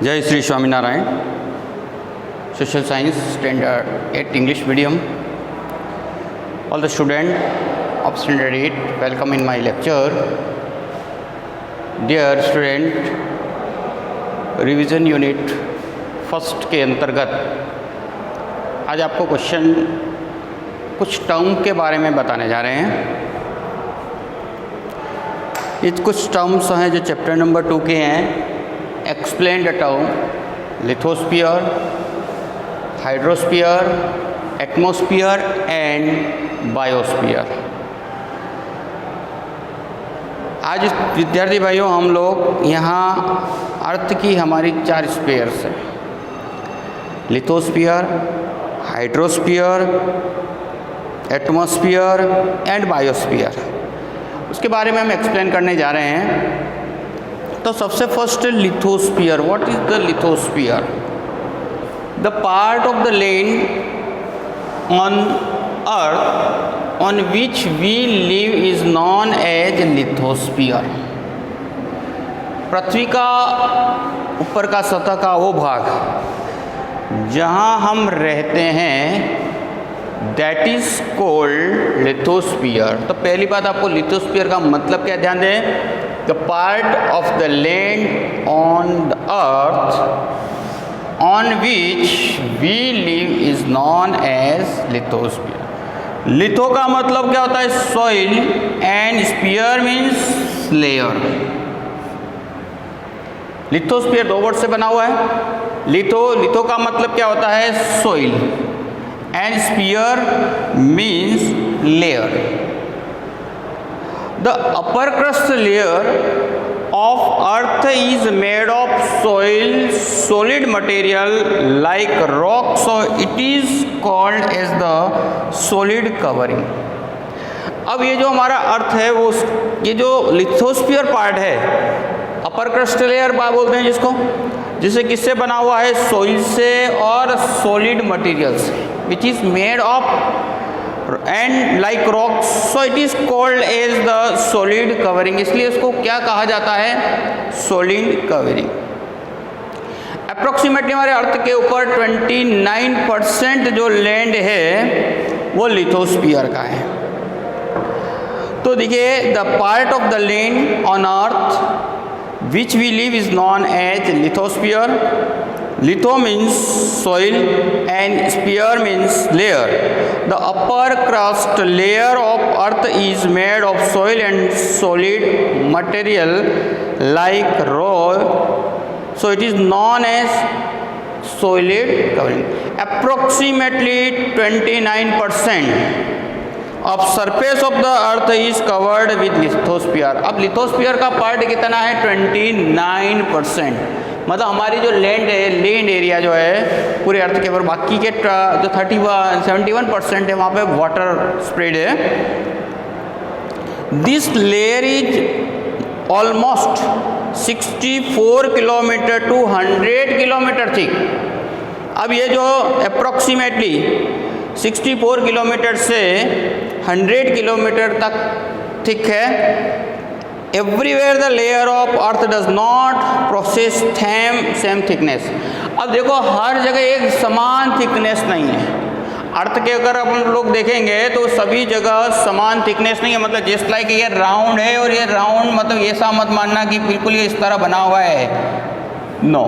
जय Shri Swaminarayan. Social science standard 8 English medium. All the student of standard 8 welcome in my lecture. Dear student, revision unit first के अंतर्गत आज आपको question कुछ term के बारे में बताने जा रहे हैं. ये कुछ टर्म्स हैं जो चैप्टर नंबर 2 के हैं. Explain the term lithosphere, hydrosphere, atmosphere and biosphere. आज विद्यार्थी भाइयों हम लोग यहाँ अर्थ की हमारी 4 स्पेयर्स हैं. Lithosphere, hydrosphere, atmosphere and biosphere, उसके बारे में हम एक्सप्लेन करने जा रहे हैं. तो सबसे first lithosphere. What is the lithosphere? The part of the land on earth on which we live is known as lithosphere. पृथ्वी का ऊपर का सतह का वो भाग जहाँ हम रहते हैं दैट इज कॉल्ड लिथोस्फीयर. तो पहली बात आपको लिथोस्फीयर का मतलब क्या ध्यान दें. The part of the land on the earth on which we live is known as lithosphere. Litho का मतलब क्या होता है? Soil and sphere means layer. Lithosphere 2 word से बना हुआ है. लिथो का मतलब क्या होता है? Soil and sphere means layer. The upper crust layer of earth is made of soil, solid material like rock, so it is called as the solid covering. अब ये जो हमारा अर्थ है वो ये जो लिथोस्फीयर पार्ट है, अपर क्रस्ट लेयर बोलते हैं जिसको, जिसे किससे बना हुआ है? सोइल से और सॉलिड मटेरियल से, which is made of and like rock, so it is called as the solid covering. इसलिए इसको क्या कहा जाता है? Solid covering. अप्रोक्सीमेटली हमारे अर्थ के ऊपर 29% जो लैंड है वो लिथोस्फीयर का है. तो देखिए, the part of the land on earth which we live is known as lithosphere. Litho means soil and sphere means layer. The upper crust layer of earth is made of soil and solid material like rock, so it is known as solid covering. Approximately 29% of surface of the earth is covered with lithosphere. अब lithosphere का part कितना है? 29%. मतलब हमारी जो land है, land area जो है पूरे अर्थ के ऊपर, बाकी के जो 71% है वहाँ पे वाटर स्प्रेड है. This layer is almost 64 kilometre to 100 kilometre thick. अब ये जो अप्रोक्सीमेटली 64 किलोमीटर से 100 किलोमीटर तक थिक है. Everywhere the layer of earth does not process same thickness. अब देखो, हर जगह एक समान थिकनेस नहीं है. अर्थ के अगर अपन लोग देखेंगे तो सभी जगह समान थिकनेस नहीं है. मतलब जिस लाइक ये राउंड है और ये राउंड, मतलब ऐसा मत मानना कि बिल्कुल ये इस तरह बना हुआ है. नो,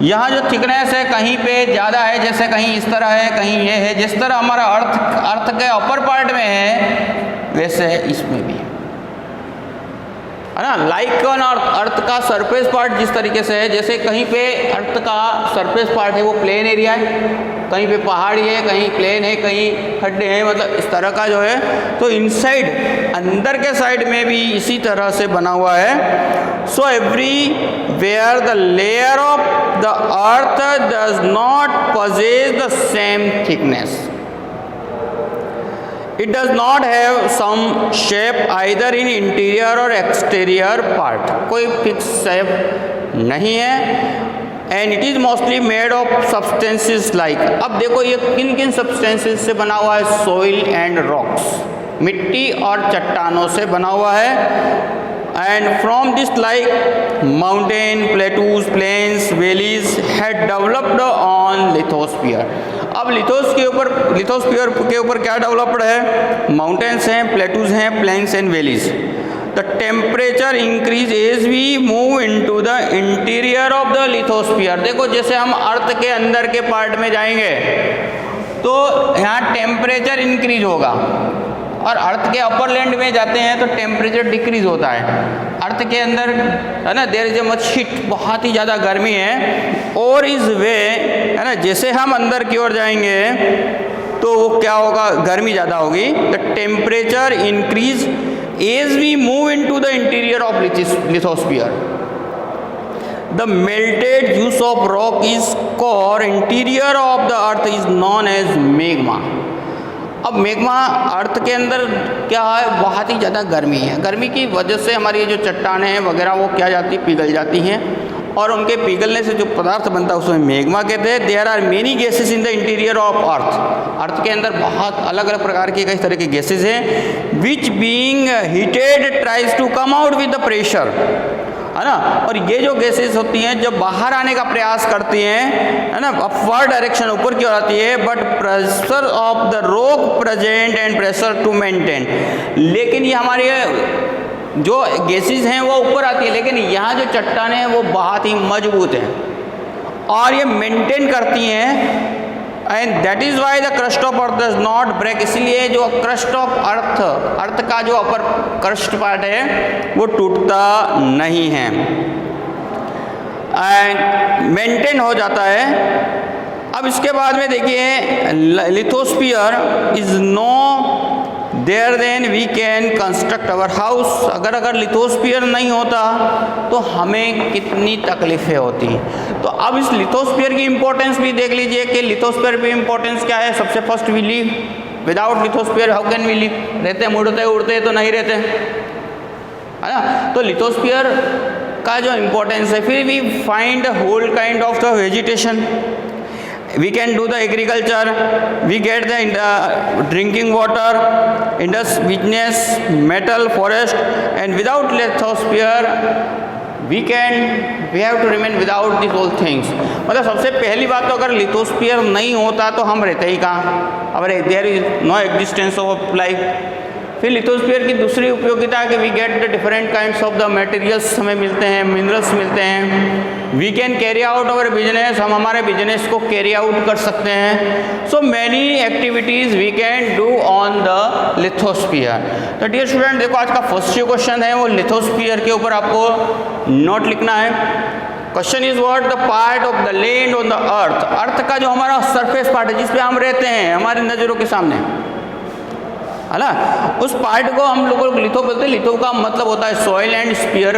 यहाँ जो थिकनेस है कहीं पे ज़्यादा है, जैसे कहीं इस तरह है, कहीं ये है. जिस तरह हमारा अर्थ के अपर पार्ट में है वैसे इसमें भी है ना. लाइक ऑन अर्थ का सरफेस पार्ट जिस तरीके से है, जैसे कहीं पे अर्थ का सरफेस पार्ट है वो प्लेन एरिया है, कहीं पे पहाड़ी है, कहीं प्लेन है, कहीं खड्डे हैं, मतलब इस तरह का जो है. तो इनसाइड अंदर के साइड में भी इसी तरह से बना हुआ है. So everywhere the layer of the earth does not possess the same thickness. It does not have some shape either in interior or exterior part. कोई फिक्स शेप नहीं है. And it is mostly made of substances like. अब देखो ये किन किन substances से बना हुआ है? Soil and rocks. मिट्टी और चट्टानों से बना हुआ है. and from this like mountain, plateaus, plains, valleys had developed on lithosphere. अब लिथोस्फीयर के ऊपर क्या डेवलप्ड है? माउंटेन्स हैं, प्लेटूज हैं, plains and valleys. The temperature increase as we move into the interior of the lithosphere. देखो जैसे हम अर्थ के अंदर के पार्ट में जाएंगे तो यहाँ टेम्परेचर इंक्रीज होगा, और अर्थ के अपर लैंड में जाते हैं तो टेम्परेचर डिक्रीज होता है. अर्थ के अंदर है ना, there is a much heat, बहुत ही ज़्यादा गर्मी है. और इस वे है ना, जैसे हम अंदर की ओर जाएंगे तो वो क्या होगा, गर्मी ज़्यादा होगी. The temperature increase as we move into the interior of lithosphere. The melted juice of rock is core interior of the earth is known as magma. अब मैग्मा अर्थ के अंदर क्या है, बहुत ही ज़्यादा गर्मी है. गर्मी की वजह से हमारी जो चट्टानें हैं वगैरह वो क्या जाती, पिघल जाती हैं, और उनके पिघलने से जो पदार्थ बनता है उसमें मैग्मा कहते हैं. There are many gases in the interior of earth. Earth के अंदर बहुत अलग अलग प्रकार के कई तरह के गैसेस हैं, which being heated tries to come out with the pressure, है ना. और ये जो गैसेस होती हैं जब बाहर आने का प्रयास करती हैं, है ना, अपवर्ड डायरेक्शन ऊपर की ओर आती है, but pressure of the rock present and pressure to maintain. लेकिन ये हमारी जो गैसेस हैं वो ऊपर आती है, लेकिन यहाँ जो चट्टानें हैं वो बहुत ही मजबूत हैं और ये मेंटेन करती हैं. And that is why the crust of earth does not break. इसलिए जो क्रस्ट ऑफ अर्थ का जो अपर क्रस्ट पार्ट है वो टूटता नहीं है एंड मेंटेन हो जाता है. अब इसके बाद में देखिए, lithosphere is no there then we can construct our house. अगर लिथोस्फीयर नहीं होता तो हमें कितनी तकलीफ़ें होती. तो अब इस लिथोस्फीयर की इम्पोर्टेंस भी देख लीजिए कि लिथोस्फीयर की इम्पोर्टेंस क्या है. सबसे first we live without lithosphere how can we live. रहते मुड़ते उड़ते तो नहीं रहते, है ना. तो लिथोस्फीयर का जो इम्पोर्टेंस है. फिर we find whole kind of the vegetation. We can do the agriculture, we get the drinking water, industry, business, metal, forest, and without lithosphere we have to remain without these whole things. मतलब सबसे पहली बात तो अगर lithosphere नहीं होता तो हम रहते ही कहाँ, अगर there is no existence of life. फिर लिथोस्फीयर की दूसरी उपयोगिता है कि we get the different kinds of the materials हमें मिलते हैं, मिनरल्स मिलते हैं. We can carry out our business, हम हमारे बिजनेस को कैरी आउट कर सकते हैं. So many activities we can do on the lithosphere. तो डियर स्टूडेंट देखो, आज का फर्स्ट जो क्वेश्चन है वो लिथोस्फीयर के ऊपर आपको नोट लिखना है. Question is what the part of the land on the earth. Earth का जो हमारा सरफेस पार्ट है जिस पे हम रहते हैं, हमारी नज़रों के सामने, है ना, उस पार्ट को हम लोग लिथो बोलते हैं. लिथो का मतलब होता है सॉइल एंड स्पीयर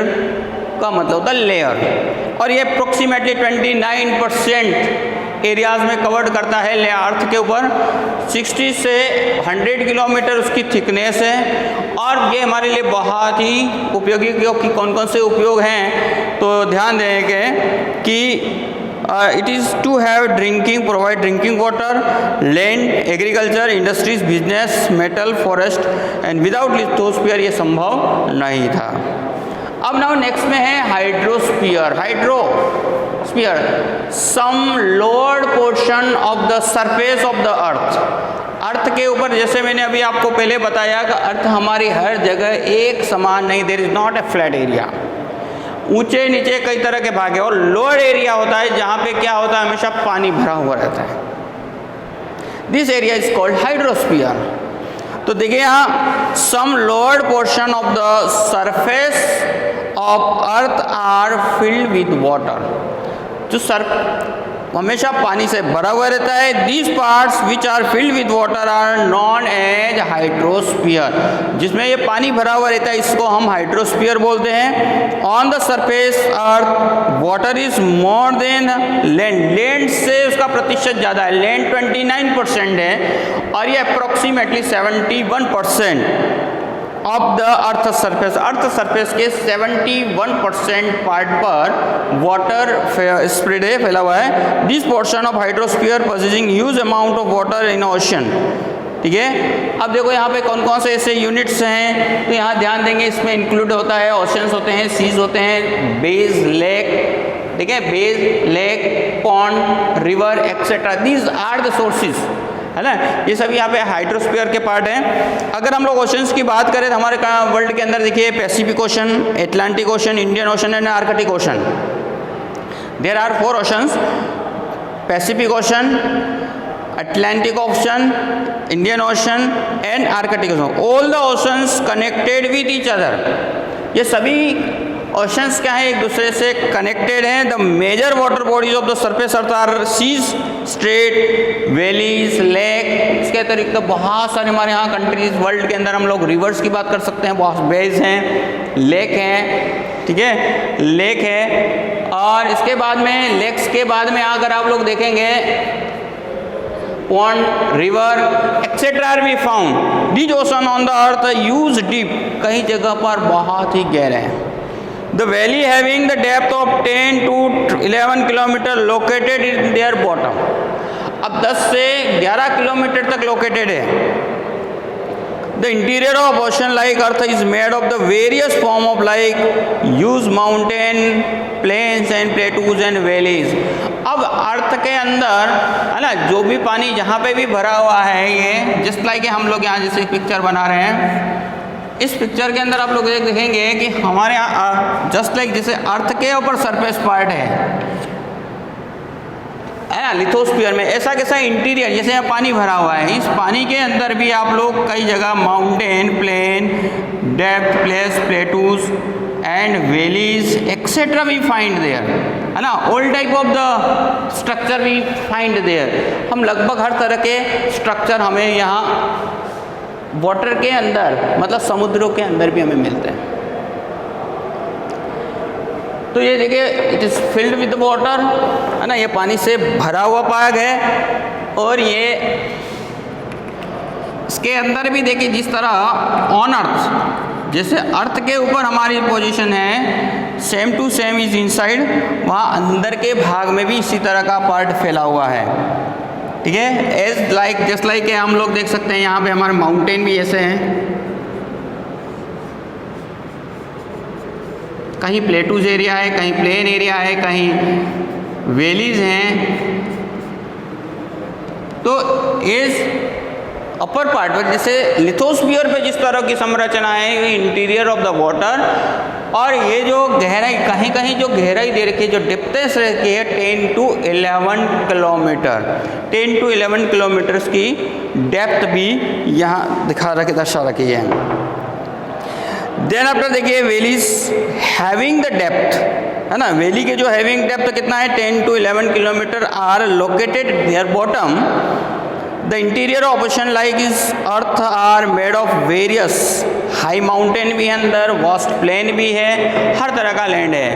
का मतलब होता है लेयर, और ये अप्रोक्सीमेटली 29% एरियाज में कवर्ड करता है ले अर्थ के ऊपर. 60 से 100 किलोमीटर उसकी थिकनेस है, और ये हमारे लिए बहुत ही उपयोगी. क्योंकि कौन कौन से उपयोग हैं तो ध्यान देंगे कि it is to have provide drinking water, land, agriculture, industries, business, metal, forest, and without lithosphere ये संभव नहीं था. अब नाउ नेक्स्ट में है hydrosphere. Hydrosphere some lower portion of the surface of the earth. Earth के ऊपर, जैसे मैंने अभी आपको पहले बताया कि अर्थ हमारी हर जगह एक समान नहीं, there is not a flat area. ऊंचे नीचे कई तरह के भाग है, और लोअर एरिया होता है जहाँ पे क्या होता है, हमेशा पानी भरा हुआ रहता है. This area is called hydrosphere. तो देखिए यहाँ, some lower portion of the surface of earth are filled with water. जो हमेशा पानी से भरा हुआ रहता है. These parts which are filled with water are known as hydrosphere. जिसमें ये पानी भरा हुआ रहता है इसको हम हाइड्रोस्फीयर बोलते हैं. On the surface earth water is more than land. Land से उसका प्रतिशत ज़्यादा है. लैंड 29% है, और ये approximately 71% of the earth surface. Earth surface के 71% पार्ट पर वाटर स्प्रेड है, फैला हुआ है. This portion of hydrosphere possessing huge amount of water in ocean. ठीक है। अब देखो यहाँ पे कौन कौन से ऐसे यूनिट्स हैं, तो यहाँ ध्यान देंगे इसमें इंक्लूड होता है ओशंस होते हैं, सीज होते हैं, बेज, लेक, ठीक है, bays, lake, pond, river etcetera, these are the sources, है ना। ये सब यहाँ पे हाइड्रोस्फीयर के पार्ट हैं। अगर हम लोग ओशंस की बात करें तो हमारे वर्ल्ड के अंदर देखिए Pacific Ocean, Atlantic Ocean, Indian Ocean and Arctic Ocean. There are 4 oceans, Pacific Ocean, Atlantic Ocean, Indian Ocean and Arctic Ocean. All the oceans connected with each other. ये सभी ओशंस क्या है, एक दूसरे से कनेक्टेड हैं। The major water bodies of the surface earth are seas, strait, valleys, lake. इसके अतिरिक्त तो बहुत सारे हमारे यहाँ कंट्रीज वर्ल्ड के अंदर हम लोग रिवर्स की बात कर सकते हैं, बहुत बेज हैं, लेक हैं, ठीक है, लेक है। और इसके बाद में लेक्स के बाद में अगर आप लोग देखेंगे pond, river, etc. are be found. These ocean on the earth use deep, कई जगह पर बहुत ही गहरे हैं। The valley having the depth of 10 to 11 kilometer located in their bottom. अब 10 से 11 किलोमीटर तक लोकेटेड है। The interior of ocean like earth is made of the various form of like use mountain, plains and plateaus and valleys. अब अर्थ के अंदर है ना, जो भी पानी जहाँ पे भी भरा हुआ है, ये जस्ट लाइक हम लोग यहाँ जैसे पिक्चर बना रहे हैं, इस पिक्चर के अंदर आप लोग देखेंगे कि हमारे यहाँ जस्ट लाइक जैसे अर्थ के ऊपर सरफेस पार्ट है ना, लिथोस्फीयर में, ऐसा कैसा इंटीरियर जैसे यहाँ पानी भरा हुआ है, इस पानी के अंदर भी आप लोग कई जगह mountain, plain, depth, place, plateaus and valleys etcetera we find there, है ना। All type of the structure we find there. हम लगभग हर तरह के स्ट्रक्चर हमें यहाँ वाटर के अंदर, मतलब समुद्रों के अंदर भी हमें मिलते हैं। तो ये देखिए, it is filled with water, है ना, ये पानी से भरा हुआ पाया गया। और ये इसके अंदर भी देखिए जिस तरह ऑन अर्थ, जैसे अर्थ के ऊपर हमारी पोजीशन है, same to same is inside, वहाँ अंदर के भाग में भी इसी तरह का पार्ट फैला हुआ है, ठीक है। एज लाइक जस्ट लाइक हम लोग देख सकते हैं यहाँ पे हमारे माउंटेन भी ऐसे हैं, कहीं प्लेटूज एरिया है, कहीं प्लेन एरिया है, कहीं वैलीज हैं। तो इस अपर पार्ट पर जैसे लिथोस्फीयर पे जिस तरह की संरचना है, ये इंटीरियर ऑफ द वाटर, और ये जो गहराई कहीं कहीं जो गहराई दे रखी है, जो डेप्थनेस रखी है 10 to 11 किलोमीटर, 10 to 11 किलोमीटर्स की डेप्थ भी यहाँ दर्शा रखी है। देन आफ्टर देखिए वैलीज हैविंग द डेप्थ, है ना, वैली के जो हैविंग डेप्थ कितना है 10 to 11 kilometre are located near bottom. The interior of ocean like is earth are made of various, high mountain भी है अंदर, वास्ट प्लेन भी है, हर तरह का लैंड है।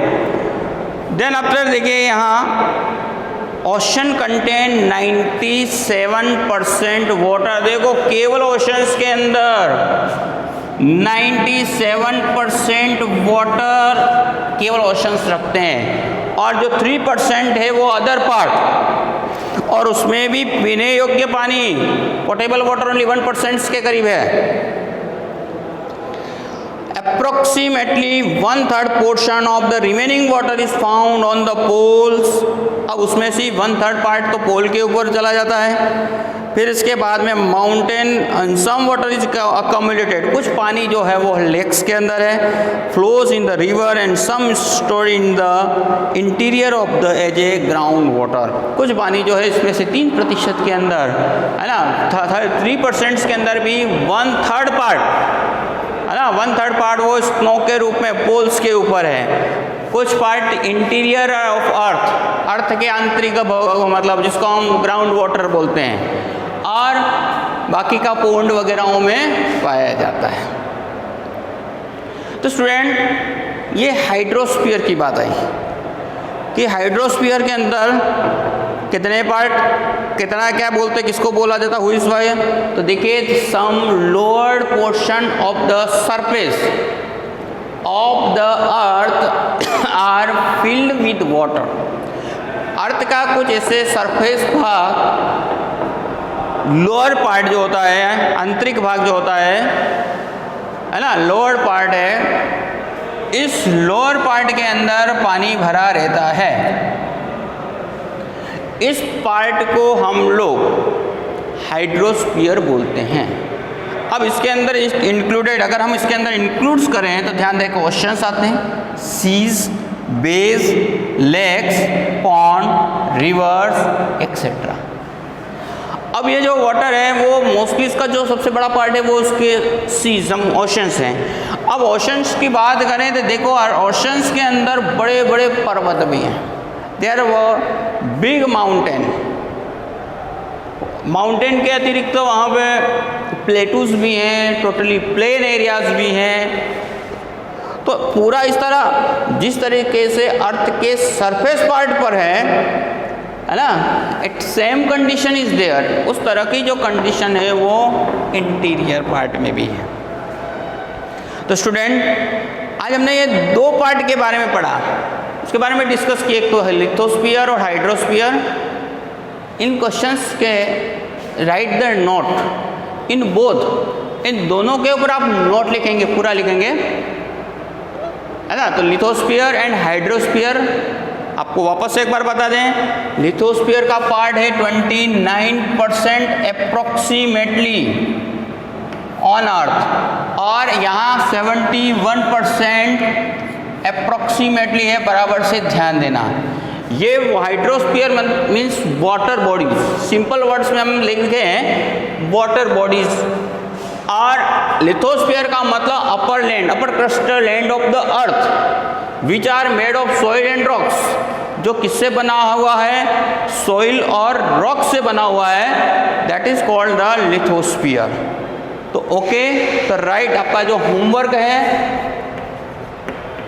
देन आफ्टर देखिए यहाँ ओशन कंटेन 97% वाटर। देखो केवल ओशंस के अंदर 97% वाटर केवल ओशंस रखते हैं, और जो 3% है वो अदर पार्ट, और उसमें भी पीने योग्य पानी पोटेबल वाटर ओनली 1% के करीब है। Approximately 1/3 portion of the remaining water is found on the poles। अब उसमें से 1/3 पार्ट तो पोल के ऊपर चला जाता है। फिर इसके बाद में mountain and some water is accommodated, कुछ पानी जो है वो लेक्स के अंदर है, flows in the river and some store in the interior of the as a ground water. कुछ पानी जो है इसमें से 3% के अंदर, है ना, 3% के अंदर भी 1/3 पार्ट, है ना, 1/3 पार्ट वो स्नो के रूप में पोल्स के ऊपर है। कुछ part interior of earth, earth के आंतरिक मतलब जिसको हम ग्राउंड वाटर बोलते हैं, और बाकी का पोंड वगैरहों में पाया जाता है। तो स्टूडेंट ये हाइड्रोस्फीयर की बात आई कि हाइड्रोस्फीयर के अंदर कितने पार्ट, कितना क्या बोलते, किसको बोला जाता, हुई इस वाय। तो देखिए some lower portion of the surface of the earth are filled with water. Earth का कुछ ऐसे सरफेस भाग लोअर पार्ट जो होता है, आंतरिक भाग जो होता है ना, लोअर पार्ट है, इस लोअर पार्ट के अंदर पानी भरा रहता है। इस पार्ट को हम लोग हाइड्रोस्फीयर बोलते हैं। अब इसके अंदर इंक्लूडेड, अगर हम इसके अंदर इंक्लूड्स करें तो ध्यान दें क्वेश्चंस आते हैं, seas, bays, lakes, pond, rivers etcetera. अब ये जो वाटर है वो मोस्टली इसका जो सबसे बड़ा पार्ट है वो उसके सीज, हम ओशंस हैं। अब ओशंस की बात करें तो देखो ओशंस के अंदर बड़े बड़े पर्वत भी हैं। देयर वो बिग माउंटेन के अतिरिक्त तो वहाँ पे प्लेटूज भी हैं, टोटली प्लेन एरियाज भी हैं। तो पूरा इस तरह जिस तरीके से अर्थ के सरफेस पार्ट पर है ना, it same condition is there, उस तरह की जो कंडीशन है वो इंटीरियर पार्ट में भी है। तो स्टूडेंट आज हमने ये दो पार्ट के बारे में पढ़ा, उसके बारे में डिस्कस किए, एक तो लिथोस्फीयर और हाइड्रोस्फीयर। इन क्वेश्चंस के write the note in both, इन दोनों के ऊपर आप नोट लिखेंगे, पूरा लिखेंगे है ना। तो लिथोस्फीयर एंड हाइड्रोस्फीयर आपको वापस से एक बार बता दें, लिथोस्फीयर का पार्ट है 29% अप्रोक्सीमेटली ऑन अर्थ, और यहाँ 71% अप्रोक्सीमेटली है, बराबर से ध्यान देना। ये hydrosphere means water bodies, simple words में हम लिखते हैं वाटर बॉडीज, और लिथोस्फीयर का मतलब upper land, upper crustal land of the earth which are made of soil and rocks, जो किससे बना हुआ है, सॉइल और रॉक से बना हुआ है, that is called the lithosphere. तो ओके, तो राइट आपका जो होमवर्क है,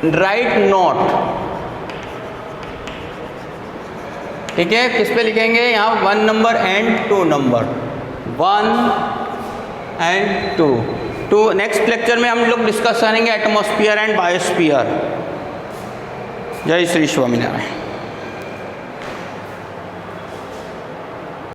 राइट नोट, ठीक है। किस पे लिखेंगे, यहाँ 1 number and 2 number, 1 and 2। Next lecture में हम लोग डिस्कस करेंगे एटमॉस्फेयर एंड बायोस्फीयर। जय श्री स्वामीनारायण।